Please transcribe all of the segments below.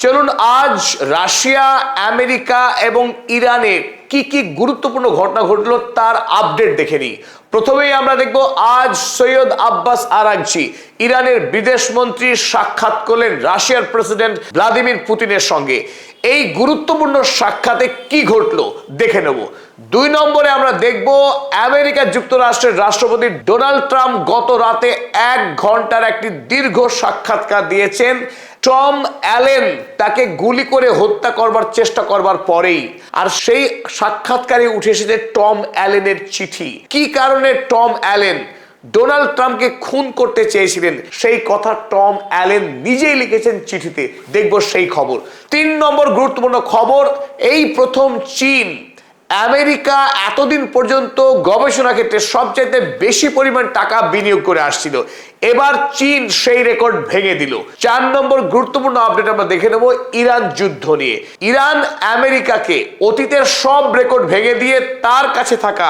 চলুন আজ Russia, America এবং ইরানে কি কি গুরুত্বপূর্ণ ঘটনা ঘটলো তার আপডেট দেখে নিই। প্রথমেই আমরা দেখব আজ সৈয়দ আব্বাস আরাগচি ইরানের বিদেশ মন্ত্রী সাক্ষাৎ করলেন রাশিয়ার প্রেসিডেন্ট ভ্লাদিমির পুতিনের সঙ্গে। এই গুরুত্বপূর্ণ সাক্ষাতে কি ঘটলো দেখে নেব। 2 নম্বরে আমরা দেখব আমেরিকা যুক্তরাষ্ট্রের রাষ্ট্রপতি ডোনাল্ড ট্রাম্প গত রাতে 1 ঘন্টার একটি দীর্ঘ সাক্ষাৎকার দিয়েছেন। টম অ্যালেন তাকে গুলি করে হত্যা করবার চেষ্টা করবার পরেই আর সেই সাক্ষাৎকারে উঠে এসেছে টম অ্যালেনের চিঠি। কি কারণে টম অ্যালেন ডোনাল্ড ট্রাম্পকে খুন করতে চেয়েছিলেন সেই কথা টম অ্যালেন নিজেই লিখেছেন চিঠিতে। দেখব সেই খবর। 3 নম্বর গুরুত্বপূর্ণ খবর, এই প্রথম চীন আমেরিকা এতদিন পর্যন্ত গবেষণা ক্ষেত্রে সবচাইতে বেশি পরিমাণ টাকা বিনিয়োগ করে আসছিল, এবার চীন সেই রেকর্ড ভেঙে দিল। 4 নম্বর গুরুত্বপূর্ণ আপডেট আমরা দেখে নেব ইরান যুদ্ধ নিয়ে। ইরান আমেরিকাকে অতীতের সব রেকর্ড ভেঙে দিয়ে তার কাছে থাকা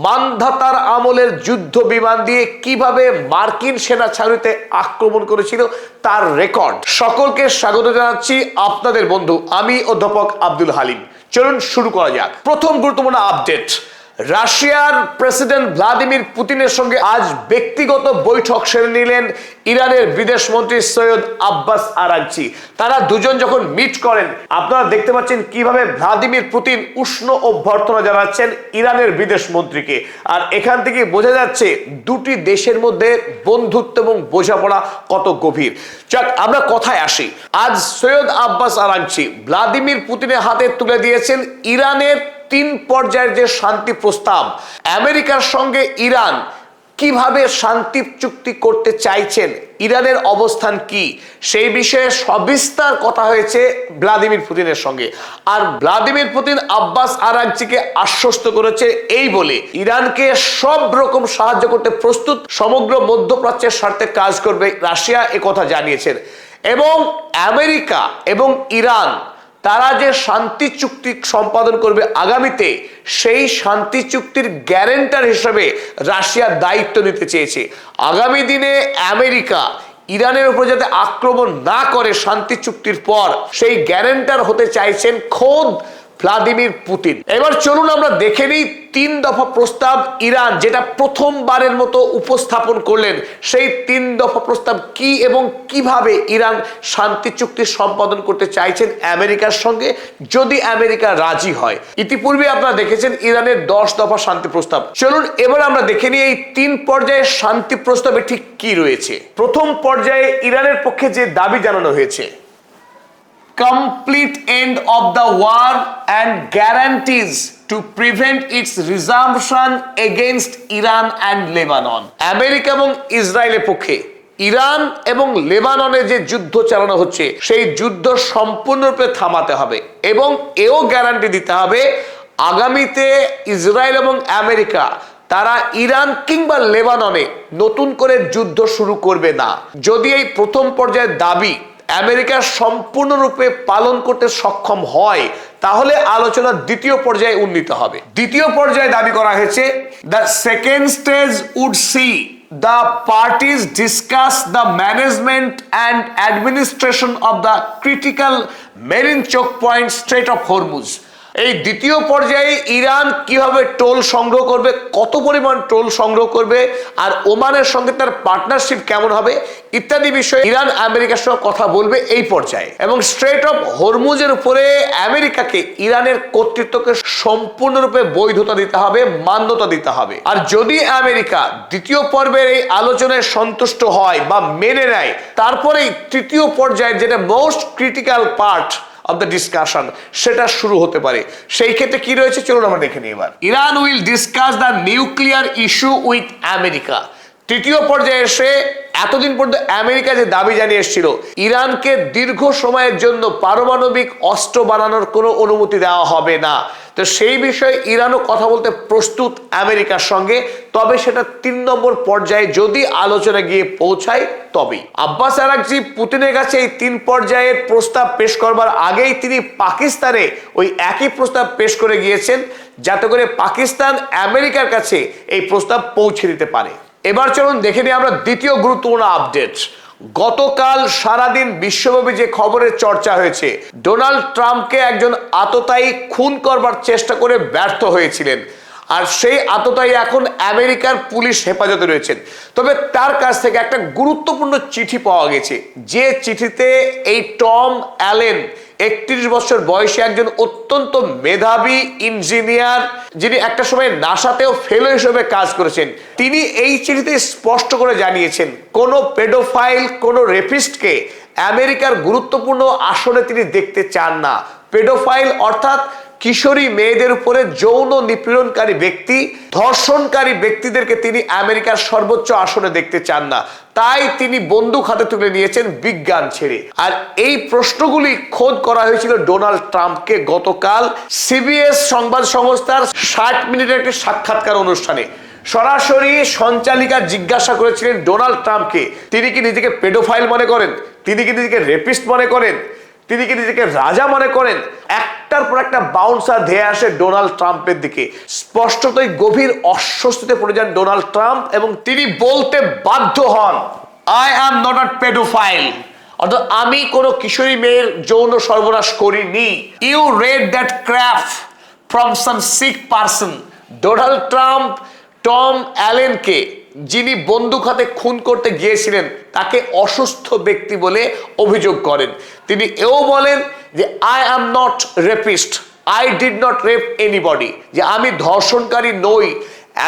মানধাতার আমলের যুদ্ধ বিমান দিয়ে কিভাবে মার্কিন সেনা ছাউনিতে আক্রমণ করেছিল তার রেকর্ড। সকলকে স্বাগত জানাচ্ছি, আপনাদের বন্ধু আমি অধ্যাপক আব্দুল হালিম। চলুন শুরু করা যাক। প্রথম গুরুত্বপূর্ণ আপডেট, রাশিয়ার প্রেসিডেন্ট ভ্লাদিমির পুতিনের সঙ্গে আজ ব্যক্তিগত বৈঠক সেরে নিলেন ইরানের বিদেশ মন্ত্রী সৈয়দ আব্বাস আরাগচি। তারা দুজন যখন মিট করেন আপনারা দেখতে পাচ্ছেন কিভাবে ভ্লাদিমির পুতিন উষ্ণ অভ্যর্থনা জানাচ্ছেন ইরানের বিদেশ মন্ত্রীকে। আর এখান থেকে বোঝা যাচ্ছে দুটি দেশের মধ্যে বন্ধুত্ব এবং বোঝাপড়া কত গভীর। যাক, আমরা কথায় আসি। আজ সৈয়দ আব্বাস আরাগচি ভ্লাদিমির পুতিনের হাতে তুলে দিয়েছেন ইরানের 3 পর্যায়ের যে শান্তি প্রস্তাব। আমেরিকার সঙ্গে ইরান কিভাবে শান্তি চুক্তি করতে চাইছেন, ইরানের অবস্থান কি, সেই বিষয়ে সবিস্তার কথা হয়েছে ভ্লাদিমির পুতিনের সঙ্গে। আর ভ্লাদিমির পুতিন আব্বাস আরাগচিকে আশ্বস্ত করেছে এই বলে ইরানকে সব রকম সাহায্য করতে প্রস্তুত, সমগ্র মধ্যপ্রাচ্যের স্বার্থে কাজ করবে রাশিয়া, কথা জানিয়েছেন। এবং আমেরিকা এবং ইরান তারা যে শান্তি চুক্তি সম্পাদন করবে আগামীতে, সেই শান্তি চুক্তির গ্যারান্টার হিসেবে রাশিয়া দায়িত্ব নিতে চেয়েছে। আগামী দিনে আমেরিকা ইরানের উপর যাতে আক্রমণ না করে শান্তি চুক্তির পর, সেই গ্যারান্টার হতে চাইছেন খোদ ভ্লাদিমির পুতিন। এবার চলুন আমরা দেখে নিই 3 দফা প্রস্তাব ইরান যেটা প্রথমবারের মতো উপস্থাপন করলেন, সেই 3 দফা প্রস্তাব কি এবং কিভাবে ইরান শান্তি চুক্তি সম্পাদন করতে চাইছেন আমেরিকার সঙ্গে, যদি আমেরিকা রাজি হয়। ইতিপূর্বে আপনারা দেখেছেন ইরানের 10 দফা শান্তি প্রস্তাব। চলুন এবার আমরা দেখে নিই এই 3 পর্যায়ের শান্তি প্রস্তাবে ঠিক কি রয়েছে। প্রথম পর্যায়ে ইরানের পক্ষে যে দাবি জানানো হয়েছে, complete end of the war and guarantees to prevent its resumption against Iran and Lebanon। America এবং ইসরায়েলের পক্ষে ইরান এবং লেবাননে যে যুদ্ধ চালানো হচ্ছে সেই যুদ্ধ সম্পূর্ণরূপে থামাতে হবে এবং এও গ্যারান্টি দিতে হবে আগামীতে ইসরায়েল এবং আমেরিকা তারা ইরান কিংবা লেবাননে নতুন করে যুদ্ধ শুরু করবে না। যদি এই প্রথম পর্যায়ের দাবি আমেরিকা সম্পূর্ণরূপে পালন করতে সক্ষম হয়, তাহলে আলোচনা দ্বিতীয় পর্যায়ে উন্নীত হবে। দ্বিতীয় পর্যায়ে দাবি করা হয়েছে, the second stage would see the parties discuss the management and administration of the critical marine choke point Strait of Hormuz। এই দ্বিতীয় পর্যায়ে ইরান কিভাবে টোল সংগ্রহ করবে, কত পরিমাণ টোল সংগ্রহ করবে, আর ওমানের সঙ্গে তার পার্টনারশিপ কেমন হবে ইত্যাদি বিষয়ে ইরান আমেরিকার সঙ্গে কথা বলবে এই পর্যায়ে। এবং স্ট্রেট অফ হরমুজের উপরে আমেরিকাকে ইরানের কর্তৃত্বকে সম্পূর্ণরূপে বৈধতা দিতে হবে, মান্যতা দিতে হবে। আর যদি আমেরিকা দ্বিতীয় পর্বের এই আলোচনায় সন্তুষ্ট হয় বা মেনে নেয়, তারপরেই তৃতীয় পর্যায়ের যেটা most critical part of the discussion সেটা শুরু হতে পারে। সেই ক্ষেত্রে কি রয়েছে চলুন আমরা দেখে নিই। এবার Iran will discuss the nuclear issue with America. তৃতীয় পর্যায়ে এসে এতদিন পর্যন্ত আমেরিকা যে দাবি জানিয়ে এসেছিল ইরানকে দীর্ঘ সময়ের জন্য পারমাণবিক অস্ত্র বানানোর কোনো অনুমতি দেওয়া হবে না, তো সেই বিষয়ে ইরানও কথা বলতে প্রস্তুত আমেরিকার সঙ্গে। তবে সেটা 3 নম্বর পর্যায়ে যদি আলোচনা গিয়ে পৌঁছায় তবেই। আব্বাস আরাগচি পুতিনের কাছে এই 3 পর্যায়ের প্রস্তাব পেশ করবার আগেই তিনি পাকিস্তানে ওই একই প্রস্তাব পেশ করে গিয়েছেন, যাতে করে পাকিস্তান আমেরিকার কাছে এই প্রস্তাব পৌঁছে দিতে পারে। এবার চলুন দেখে নিই আমরা দ্বিতীয় গুরুত্বপূর্ণ আপডেট। গতকাল সারাদিন বিশ্বব্যাপী যে খবরের চর্চা হয়েছে, ডোনাল্ড ট্রাম্পকে একজন আততায়ী খুন করবার চেষ্টা করে ব্যর্থ হয়েছিলেন, আর সেই আততায়ী এখন আমেরিকার পুলিশ হেফাজতে রয়েছেন। তবে তার কাছ থেকে একটা গুরুত্বপূর্ণ চিঠি পাওয়া গেছে, যে চিঠিতে এই টম অ্যালেন 31 বছর বয়সী একজন অত্যন্ত মেধাবী ইঞ্জিনিয়ার, যিনি একটা সময় নাসাতেও ফেলো হিসেবে কাজ করেছেন, তিনি এই চিঠিতে স্পষ্ট করে জানিয়েছেন কোন পেডোফাইল, কোন রেপিস্টকে আমেরিকার গুরুত্বপূর্ণ আসনে তিনি দেখতে চান না। পেডোফাইল অর্থাৎ কিশোরী মেয়েদের উপরে যৌন নিপীড়নকারী ব্যক্তি, ধর্ষণকারী ব্যক্তিদেরকে তিনি আমেরিকার সর্বোচ্চ আসনে দেখতে চান না। তাই তিনি বন্দুক হাতে তুলে নিয়েছেন বিজ্ঞান ছেড়ে। আর এই প্রশ্নগুলি খোদ করা হয়েছিল ডোনাল্ড ট্রাম্পকে গতকাল সিবিএস সংবাদ সংস্থার 60 মিনিটের একটি সাক্ষাৎকার অনুষ্ঠানে। সরাসরি সঞ্চালিকা জিজ্ঞাসা করেছিলেন ডোনাল্ড ট্রাম্পকে, তিনি কি নিজেকে পেডোফাইল মনে করেন, তিনি কি নিজেকে রেপিস্ট মনে করেন, তিনি কি নিজেকে রাজা মনে করেন। একটার পর একটা বাউন্সার ধেয়ে আসে ডোনাল্ড ট্রাম্পের দিকে। স্পষ্টতই গভীর অস্বস্তিতে পড়ে যান ডোনাল্ড ট্রাম্প এবং তিনি বলতে বাধ্য হন, I am not a paedophile, অর্থাৎ আমি কোনো কিশোরী মেয়ের যৌন সর্বনাশ করিনি। You read that crap from some sick person. Donald Trump Tom অ্যালেনকে, যিনি বন্দুক হাতে খুন করতে গিয়েছিলেন, তাকে অসুস্থ ব্যক্তি বলে অভিযোগ করেন। তিনি এও বলেন যে I am not rapist, I did not rape anybody, যে আমি ধর্ষণকারী নই।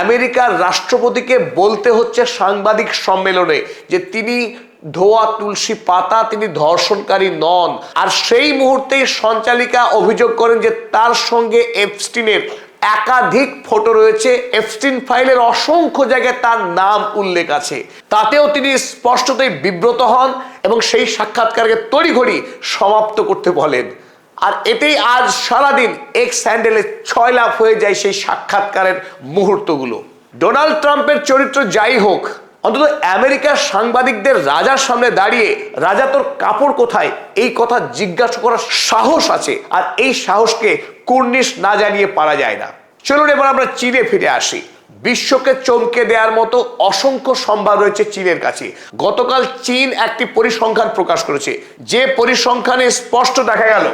আমেরিকার রাষ্ট্রপতিকে বলতে হচ্ছে সাংবাদিক সম্মেলনে যে তিনি ধোয়া তুলসী পাতা, তিনি ধর্ষণকারী নন। আর সেই মুহূর্তেই সঞ্চালিকা অভিযোগ করেন যে তার সঙ্গে এপস্টিনের একাধিক ফটো রয়েছে, এপস্টিন ফাইলের অসংখ্য জায়গায় তার নাম উল্লেখ আছে। তাতেও তিনি স্পষ্টতই বিব্রত হন এবং সেই সাক্ষাৎকারকে তড়িঘড়ি সমাপ্ত করতে বলেন। আর এতেই আজ সারাদিন এক্স হ্যান্ডেলে 6 লাফ হয়ে যায় সেই সাক্ষাৎকারের মুহূর্তগুলো। ডোনাল্ড ট্রাম্পের চরিত্র যাই হোক, অন্তত আমেরিকার সাংবাদিকদের রাজার সামনে দাঁড়িয়ে রাজা তোর কাপড় কোথায় এই কথা জিজ্ঞাসা করার সাহস আছে, আর এই সাহসকে কুর্নিশ না জানিয়ে পারা যায় না। চলুন এবার আমরা চীনে ফিরে আসি। বিশ্বকে চমকে দেওয়ার মতো অসংখ্য সম্ভার রয়েছে চীনের কাছে। গতকাল চীন একটি পরিসংখ্যান প্রকাশ করেছে, যে পরিসংখ্যানে স্পষ্ট দেখা গেল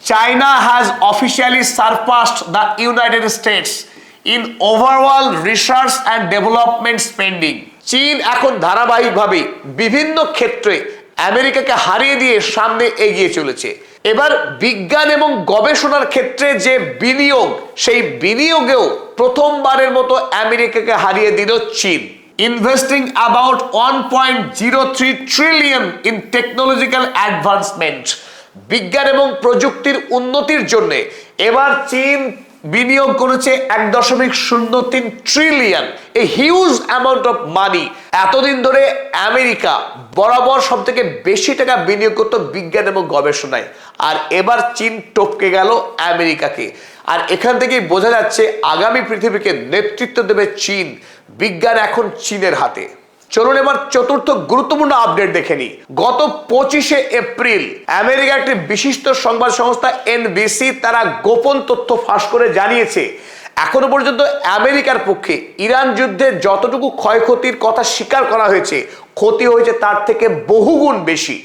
China has officially surpassed the United States in overall research and development spending. চীন এখন ধারাবাহিকভাবে বিভিন্ন ক্ষেত্রে আমেরিকাকে হারিয়ে দিয়ে সামনে এগিয়ে চলেছে। এবার বিজ্ঞান এবং গবেষণার ক্ষেত্রে যে বিনিয়োগ, সেই বিনিয়োগেও প্রথমবারের মতো আমেরিকাকে হারিয়ে দিল চীন। Investing about 1.03 trillion in technological advancement. বিজ্ঞান এবং প্রযুক্তির উন্নতির জন্য এবার চীন বিনিয়োগ করেছে 1.03 trillion, a huge amount of money. এতদিন ধরে আমেরিকা বরাবর সব থেকে বেশি টাকা বিনিয়োগ করত বিজ্ঞান এবং গবেষণায়, আর এবার চীন টপকে গেল আমেরিকাকে। আর এখান থেকেই বোঝা যাচ্ছে আগামী পৃথিবীকে নেতৃত্ব দেবে চীন। বিজ্ঞান এখন চীনের হাতে। চলুন এবার চতুর্থ গুরুত্বপূর্ণ আপডেট দেখে নিই। গত 25শে এপ্রিল আমেরিকার একটি বিশিষ্ট সংবাদ সংস্থা এনবিসি তারা গোপন তথ্য ফাঁস করে জানিয়েছে এখনো পর্যন্ত আমেরিকার পক্ষে ইরান যুদ্ধে যতটুকু ক্ষয়ক্ষতির কথা স্বীকার করা হয়েছে, ক্ষতি হয়েছে তার থেকে বহুগুণ বেশি।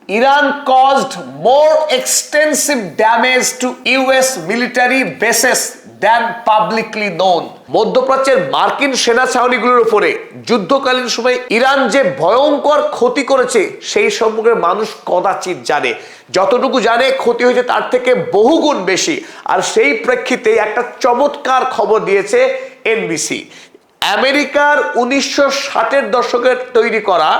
Iran caused more extensive damage to US military bases than publicly known. মধ্যপ্রাচ্যের মার্কিন সেনা ছাউনিগুলোর উপরে যুদ্ধকালীন সময় ইরান যে ভয়ঙ্কর ক্ষতি করেছে সেই সম্পর্কে মানুষ কদাচিৎ জানে। যতটুকু জানে ক্ষতি হয়েছে তার থেকে বহুগুণ বেশি। আর সেই প্রেক্ষিতে একটা চমৎকার খবর দিয়েছে এনবিসি। আমেরিকার 1960-এর দশকের তৈরি করা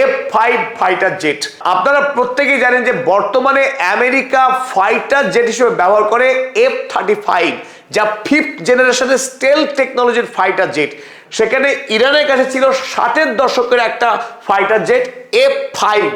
F-5 ফাইটার জেট, আপনারা প্রত্যেকেই জানেন যে বর্তমানে আমেরিকা ফাইটার জেট হিসেবে ব্যবহার করে F-35, যা 5th জেনারেশনের স্টেলথ টেকনোলজির ফাইটার জেট। সেখানে ইরানের কাছে ছিল 60-এর দশকের একটা ফাইটার জেট F-5।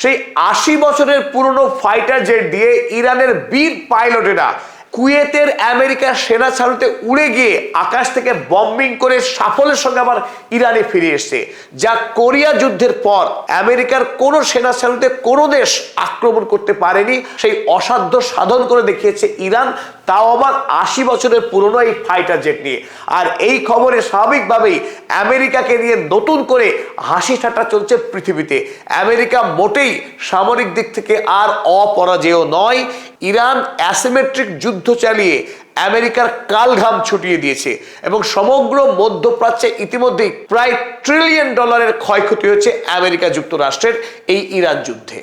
সেই 80 বছরের পুরনো ফাইটার জেট দিয়ে ইরানের বীর পাইলটেরা কুয়েতের আমেরিকার সেনা ছাউনিতে উড়ে গিয়ে আকাশ থেকে বম্বিং করে সাফল্যের সঙ্গে আবার ইরানে ফিরে এসেছে, যা কোরিয়া যুদ্ধের পর আমেরিকার কোনো সেনা ছাউনিতে কোনো দেশ আক্রমণ করতে পারেনি। সেই অসাধ্য সাধন করে দেখিয়েছে ইরান, তাও আবার 80 বছরের পুরনো এই ফাইটার জেট নিয়ে। আর এই খবরে স্বাভাবিকভাবেই আমেরিকাকে নিয়ে নতুন করে হাসি ঠাট্টা চলছে পৃথিবীতে। আমেরিকা মোটেই সামরিক দিক থেকে আর অপরাজেয় নয়। ইরান অ্যাসিমেট্রিক যুদ্ধ চালিয়ে আমেরিকার কালঘাম ছুটিয়ে দিয়েছে এবং সমগ্র মধ্যপ্রাচ্যে ইতিমধ্যেই প্রায় $1 ট্রিলিয়ন ক্ষয়ক্ষতি হয়েছে আমেরিকা যুক্তরাষ্ট্রের এই ইরান যুদ্ধে।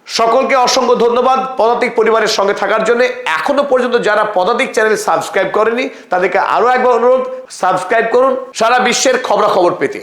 সকলকে অসংখ্য ধন্যবাদ পদাতিক পরিবারের সঙ্গে থাকার জন্য। এখনো পর্যন্ত যারা পদাতিক চ্যানেল সাবস্ক্রাইব করেনি তাদেরকে আরো একবার অনুরোধ, সাবস্ক্রাইব করুন সারা বিশ্বের খবরাখবর পেতে।